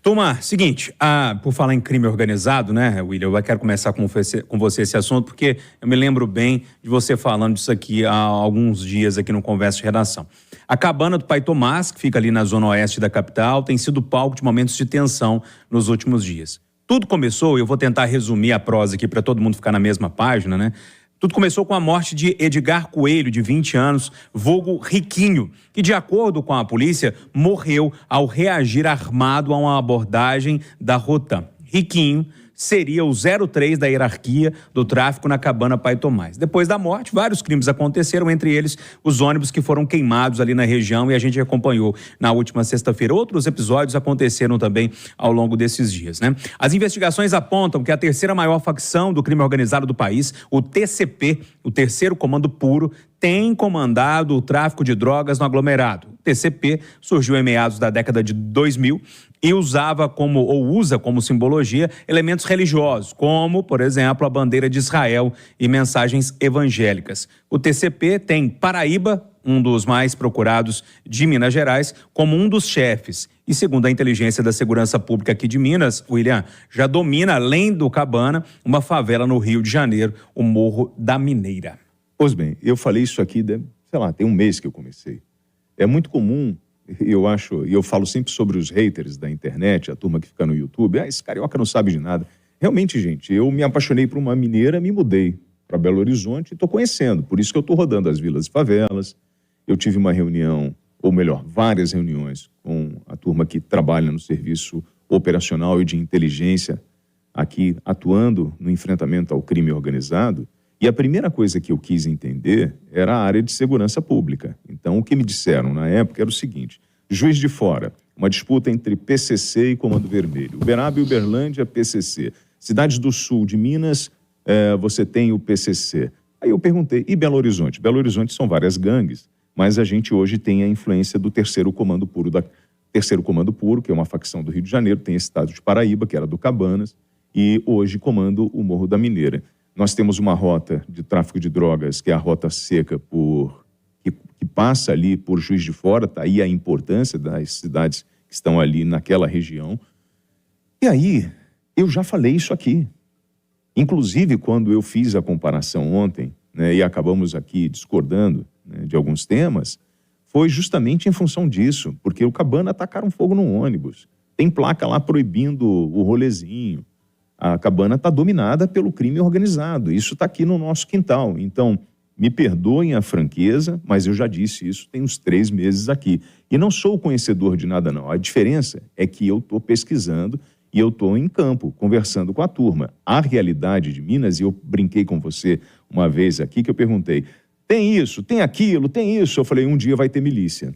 Turma, seguinte, por falar em crime organizado, né, William, eu quero começar com você esse assunto, porque eu me lembro bem de você falando disso aqui há alguns dias aqui no Conversa de Redação. A cabana do Pai Tomás, que fica ali na zona oeste da capital, tem sido palco de momentos de tensão nos últimos dias. Tudo começou, e eu vou tentar resumir a prosa aqui para todo mundo ficar na mesma página, né? Tudo começou com a morte de Edgar Coelho, de 20 anos, vulgo Riquinho, que, de acordo com a polícia, morreu ao reagir armado a uma abordagem da Rotam. Riquinho seria o 03 da hierarquia do tráfico na cabana Pai Tomás. Depois da morte, vários crimes aconteceram, entre eles os ônibus que foram queimados ali na região, e a gente acompanhou na última sexta-feira. Outros episódios aconteceram também ao longo desses dias, né? As investigações apontam que a terceira maior facção do crime organizado do país, o TCP, o Terceiro Comando Puro, tem comandado o tráfico de drogas no aglomerado. O TCP surgiu em meados da década de 2000 e usa como simbologia elementos religiosos, como, por exemplo, a bandeira de Israel e mensagens evangélicas. O TCP tem Paraíba, um dos mais procurados de Minas Gerais, como um dos chefes. E segundo a inteligência da segurança pública aqui de Minas, William, já domina, além do Cabana, uma favela no Rio de Janeiro, o Morro da Mineira. Pois bem, eu falei isso aqui, tem um mês que eu comecei. É muito comum, eu acho, e eu falo sempre sobre os haters da internet, a turma que fica no YouTube, esse carioca não sabe de nada. Realmente, gente, eu me apaixonei por uma mineira, me mudei para Belo Horizonte e estou conhecendo, por isso que eu estou rodando as vilas e favelas. Eu tive uma reunião, ou melhor, várias reuniões com a turma que trabalha no serviço operacional e de inteligência aqui, atuando no enfrentamento ao crime organizado. E a primeira coisa que eu quis entender era a área de segurança pública. Então, o que me disseram na época era o seguinte: Juiz de Fora, uma disputa entre PCC e Comando Vermelho. Uberaba e Uberlândia, PCC. Cidades do sul de Minas, você tem o PCC. Aí eu perguntei, e Belo Horizonte? Belo Horizonte são várias gangues, mas a gente hoje tem a influência do Terceiro Comando Puro, que é uma facção do Rio de Janeiro, tem esse estado de Paraíba, que era do Cabanas, e hoje comanda o Morro da Mineira. Nós temos uma rota de tráfico de drogas, que é a Rota Seca, que passa ali por Juiz de Fora, tá aí a importância das cidades que estão ali naquela região. E aí, eu já falei isso aqui. Inclusive, quando eu fiz a comparação ontem, né, e acabamos aqui discordando, né, de alguns temas, foi justamente em função disso, porque o Cabana tacaram fogo num ônibus. Tem placa lá proibindo o rolezinho. A Cabana está dominada pelo crime organizado. Isso está aqui no nosso quintal. Então, me perdoem a franqueza, mas eu já disse isso tem uns 3 meses aqui. E não sou conhecedor de nada, não. A diferença é que eu estou pesquisando e eu estou em campo, conversando com a turma. A realidade de Minas, e eu brinquei com você uma vez aqui, que eu perguntei, tem isso, tem aquilo, tem isso. Eu falei, um dia vai ter milícia.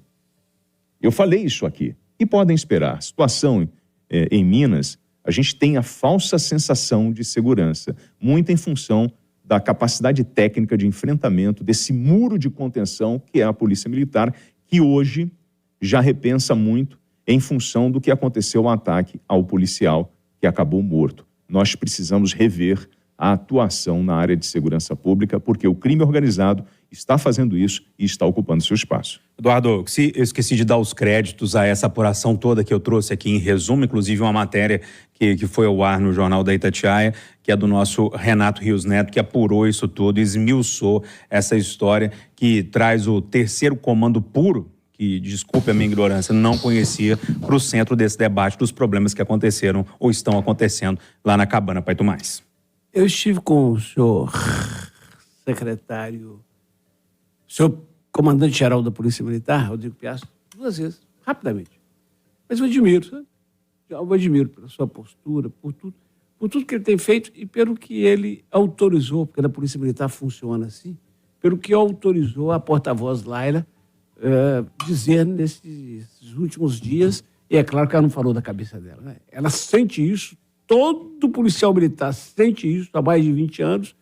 Eu falei isso aqui. E podem esperar. A situação em Minas, a gente tem a falsa sensação de segurança, muito em função da capacidade técnica de enfrentamento desse muro de contenção que é a Polícia Militar, que hoje já repensa muito em função do que aconteceu o ataque ao policial que acabou morto. Nós precisamos rever a atuação na área de segurança pública, porque o crime organizado está fazendo isso e está ocupando seu espaço. Eduardo, eu esqueci de dar os créditos a essa apuração toda que eu trouxe aqui em resumo, inclusive uma matéria que foi ao ar no Jornal da Itatiaia, que é do nosso Renato Rios Neto, que apurou isso tudo, esmiuçou essa história, que traz o Terceiro Comando Puro, que, desculpe a minha ignorância, não conhecia, para o centro desse debate dos problemas que aconteceram ou estão acontecendo lá na cabana Pai Tomás. Eu estive com o senhor secretário, o senhor comandante-geral da Polícia Militar, Rodrigo Piastro, 2 vezes, rapidamente. Mas eu admiro, sabe? Eu admiro pela sua postura, por tudo que ele tem feito e pelo que ele autorizou, porque na Polícia Militar funciona assim, pelo que autorizou a porta-voz Laila dizer nesses últimos dias, e é claro que ela não falou da cabeça dela, né? Ela sente isso, todo policial militar sente isso há mais de 20 anos,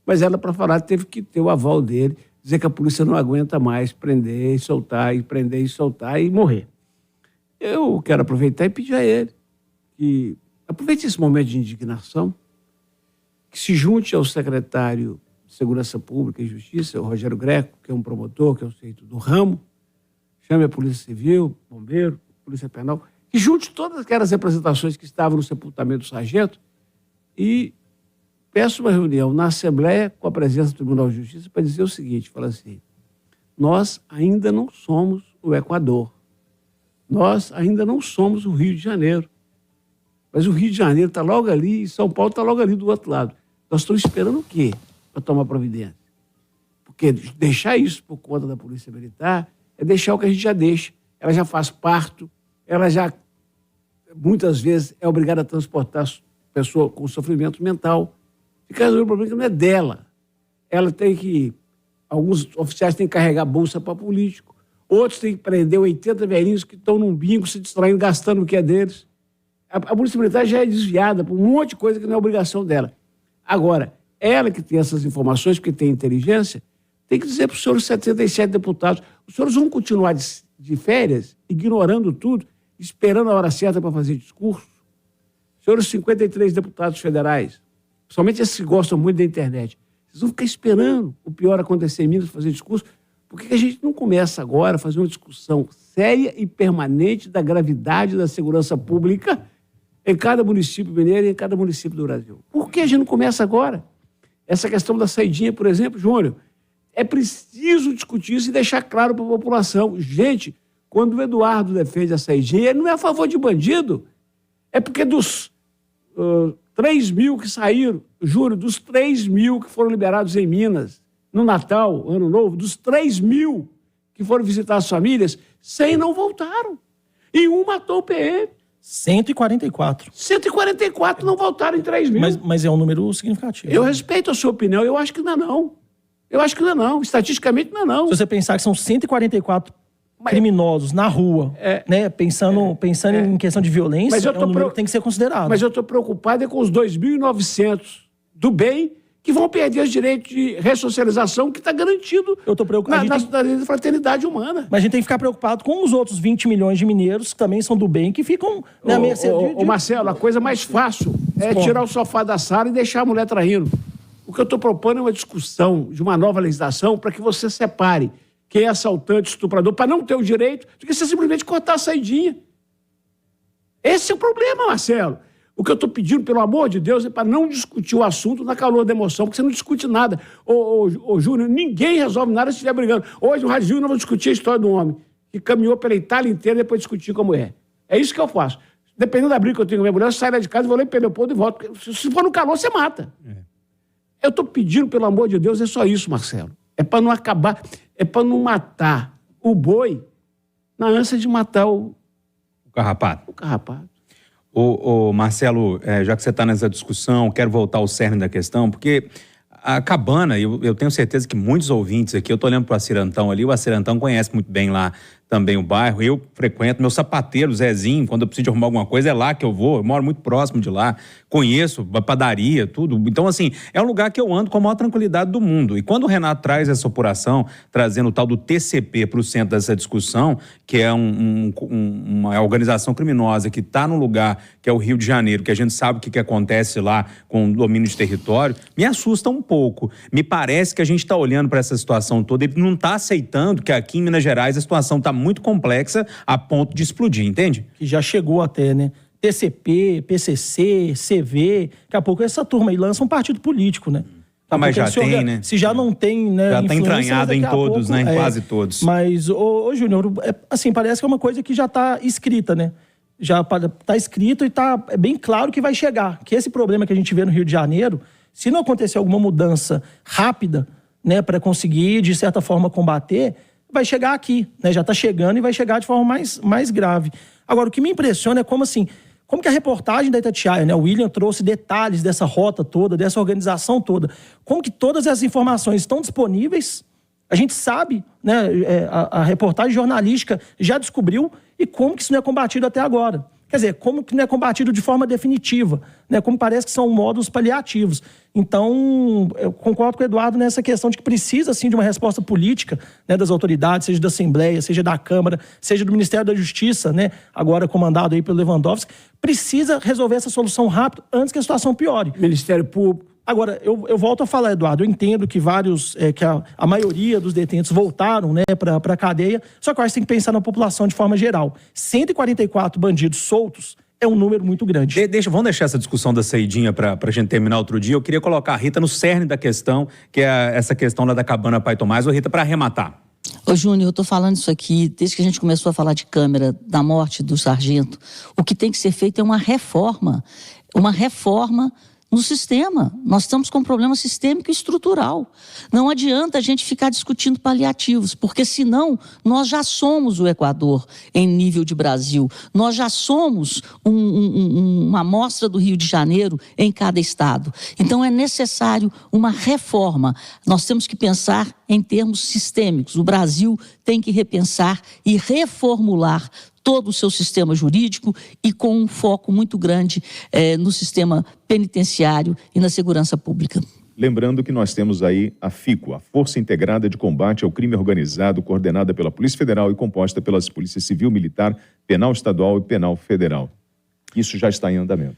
mas ela, para falar, teve que ter o aval dele, dizer que a polícia não aguenta mais prender e soltar, e prender e soltar e morrer. Eu quero aproveitar e pedir a ele que aproveite esse momento de indignação, que se junte ao secretário de Segurança Pública e Justiça, o Rogério Greco, que é um promotor, que é um sujeito do ramo, chame a Polícia Civil, Bombeiro, Polícia Penal, que junte todas aquelas representações que estavam no sepultamento do sargento e peço uma reunião na Assembleia com a presença do Tribunal de Justiça para dizer o seguinte, fala assim, nós ainda não somos o Equador, nós ainda não somos o Rio de Janeiro, mas o Rio de Janeiro está logo ali e São Paulo está logo ali do outro lado. Nós estamos esperando o quê para tomar providência? Porque deixar isso por conta da Polícia Militar é deixar o que a gente já deixa. Ela já faz parto, ela já, muitas vezes, é obrigada a transportar pessoa com sofrimento mental. Fica resolvendo o problema que não é dela. Ela tem que... Alguns oficiais têm que carregar bolsa para político, outros têm que prender 80 velhinhos que estão num bingo, se distraindo, gastando o que é deles. A Polícia Militar já é desviada por um monte de coisa que não é obrigação dela. Agora, ela que tem essas informações, porque tem inteligência, tem que dizer para os senhores 77 deputados, os senhores vão continuar de férias, ignorando tudo, esperando a hora certa para fazer discurso? Senhores 53 deputados federais, principalmente esses que gostam muito da internet, vocês vão ficar esperando o pior acontecer em Minas para fazer discurso? Por que a gente não começa agora a fazer uma discussão séria e permanente da gravidade da segurança pública em cada município mineiro e em cada município do Brasil? Por que a gente não começa agora? Essa questão da saidinha, por exemplo, Júnior, é preciso discutir isso e deixar claro para a população. Gente, quando o Eduardo defende a saidinha, ele não é a favor de bandido. É porque dos 3 mil que saíram, Júnior, dos 3 mil que foram liberados em Minas, no Natal, Ano Novo, dos 3 mil que foram visitar as famílias, 100 não voltaram. E um matou o PM. 144. 144 não voltaram em 3 mil. Mas é um número significativo. Eu respeito a sua opinião, eu acho que não é não. Eu acho que não é não. Estatisticamente não é não. Se você pensar que são 144 criminosos na rua, né? Pensando em questão de violência, é um número que tem que ser considerado. Mas eu estou preocupado com os 2.900 do bem que vão perder os direitos de ressocialização que está garantido na fraternidade humana. Mas a gente tem que ficar preocupado com os outros 20 milhões de mineiros que também são do bem, que ficam na mercê de... Marcelo, a coisa mais fácil é tirar o sofá da sala e deixar a mulher traindo. O que eu estou propondo é uma discussão de uma nova legislação para que você separe quem é assaltante, estuprador, para não ter o direito de que você simplesmente cortar a saidinha. Esse é o problema, Marcelo. O que eu estou pedindo, pelo amor de Deus, é para não discutir o assunto na calor da emoção, porque você não discute nada. Ô Júnior, ninguém resolve nada se estiver brigando. Hoje, no Rádio nós vamos discutir a história de um homem que caminhou pela Itália inteira e depois discutir como é. É isso que eu faço. Dependendo da briga que eu tenho com a minha mulher, eu saio lá de casa, vou lá em Leopoldo e volto. Se for no calor, você mata. Eu estou pedindo, pelo amor de Deus, é só isso, Marcelo. É para não acabar, é para não matar o boi na ânsia de matar o carrapato. O carrapato. Marcelo, já que você está nessa discussão, quero voltar ao cerne da questão, porque a cabana, eu tenho certeza que muitos ouvintes aqui, eu estou olhando para o Acirantão ali, o Acirantão conhece muito bem lá também o bairro, eu frequento, meu sapateiro, Zezinho, quando eu preciso de arrumar alguma coisa, é lá que eu vou, eu moro muito próximo de lá, conheço a padaria, tudo. Então, assim, é um lugar que eu ando com a maior tranquilidade do mundo. E quando o Renato traz essa apuração, trazendo o tal do TCP para o centro dessa discussão, que é uma organização criminosa que está num lugar que é o Rio de Janeiro, que a gente sabe o que acontece lá com o domínio de território, me assusta um pouco. Me parece que a gente está olhando para essa situação toda e não está aceitando que aqui em Minas Gerais a situação está muito complexa a ponto de explodir, entende? Que já chegou até, né? TCP, PCC, CV, daqui a pouco essa turma aí lança um partido político, né? Mas já tem, né? Se já não tem, né? Já está entranhado em todos, né? Em quase todos. Mas, Júnior, assim, parece que é uma coisa que já está escrita, né? Já está escrito e está bem claro que vai chegar. Que esse problema que a gente vê no Rio de Janeiro, se não acontecer alguma mudança rápida, né? Para conseguir, de certa forma, combater, vai chegar aqui, né? Já está chegando e vai chegar de forma mais grave. Agora, o que me impressiona é como que a reportagem da Itatiaia, né? O William trouxe detalhes dessa rota toda, dessa organização toda. Como que todas essas informações estão disponíveis, a gente sabe, né? A reportagem jornalística já descobriu, e como que isso não é combatido até agora. Quer dizer, como que não é combatido de forma definitiva, né? Como parece que são modos paliativos. Então, eu concordo com o Eduardo nessa questão de que precisa, sim, de uma resposta política, né, das autoridades, seja da Assembleia, seja da Câmara, seja do Ministério da Justiça, né, agora comandado aí pelo Lewandowski. Precisa resolver essa solução rápido antes que a situação piore. Ministério Público, Agora, eu volto a falar, Eduardo, eu entendo que que a maioria dos detentos voltaram, né, para a cadeia, só que eu acho que tem que pensar na população de forma geral. 144 bandidos soltos é um número muito grande. Vamos deixar essa discussão da saidinha para a gente terminar outro dia. Eu queria colocar a Rita no cerne da questão, que é essa questão lá da cabana Pai Tomás. Ô, Rita, para arrematar. Ô, Júnior, eu estou falando isso aqui desde que a gente começou a falar de câmera, da morte do sargento. O que tem que ser feito é uma reforma no sistema. Nós estamos com um problema sistêmico e estrutural. Não adianta a gente ficar discutindo paliativos, porque senão nós já somos o Equador em nível de Brasil. Nós já somos uma amostra do Rio de Janeiro em cada estado. Então é necessário uma reforma. Nós temos que pensar em termos sistêmicos. O Brasil tem que repensar e reformular todo o seu sistema jurídico e com um foco muito grande no sistema penitenciário e na segurança pública. Lembrando que nós temos aí a FICO, a Força Integrada de Combate ao Crime Organizado, coordenada pela Polícia Federal e composta pelas Polícias Civil, Militar, Penal Estadual e Penal Federal. Isso já está em andamento.